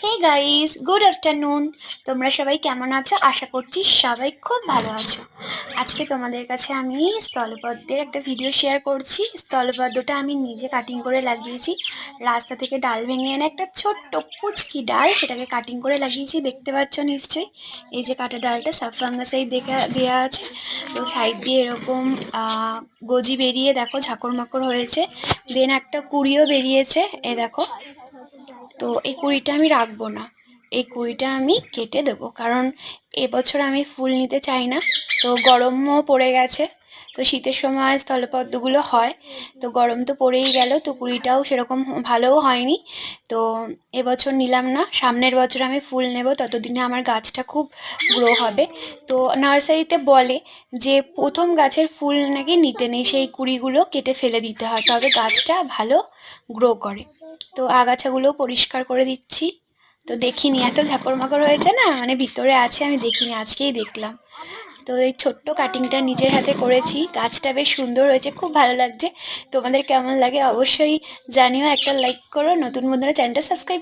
Hey guys, good afternoon. তোমরা সবাই কেমন আছো? আশা করছি সবাই খুব ভালো আছো। আজকে তোমাদের কাছে আমি স্থলপদ্মের একটা ভিডিও শেয়ার করছি। স্থলপদ্মটা আমি নিজে কাটিং করে লাগিয়েছি। রাস্তা থেকে ডাল ভেঙে এনে একটা ছোট্ট পুচকি ডাল, সেটাকে কাটিং করে লাগিয়েছি। দেখতে পাচ্ছ নিশ্চয়ই, এই যে কাটা ডালটা সাফাঙ্গাসাই দেওয়া আছে। তো সাইড দিয়ে এরকম গজি বেরিয়ে দেখো ঝাঁকর মাকড় হয়েছে। দেন একটা কুড়িও বেরিয়েছে, এ দেখো। তো এই কুড়িটা আমি রাখবো না, এই কুড়িটা আমি কেটে দেবো, কারণ এবছর আমি ফুল নিতে চাই না। তো গরমও পড়ে গেছে, তো শীতের সময় স্থলপদ্মগুলো হয়, তো গরম তো পড়েই গেল, তো কুড়িটাও সেরকম ভালোও হয়নি। তো এবছর নিলাম না, সামনের বছর আমি ফুল নেব, ততদিনে আমার গাছটা খুব গ্রো হবে। তো নার্সারিতে বলে যে প্রথম গাছের ফুল নাকি নিতে নেই, সেই কুড়িগুলো কেটে ফেলে দিতে হয়, তবে গাছটা ভালো গ্রো করে। তো আগাছাগুলো পরিষ্কার করে দিচ্ছি। তো দেখিনি, এত ঝাঁকর মাকড় হয়েছে না, মানে ভিতরে আছে, আমি দেখিনি, আজকেই দেখলাম। তো এই ছোট্ট কাটিংটা নিজের হাতে করেছি, গাছটা বেশ সুন্দর হয়েছে, খুব ভালো লাগছে। তোমাদের কেমন লাগে অবশ্যই জানিও, একটা লাইক করো, নতুন বন্ধুরা চ্যানেলটা সাবস্ক্রাইব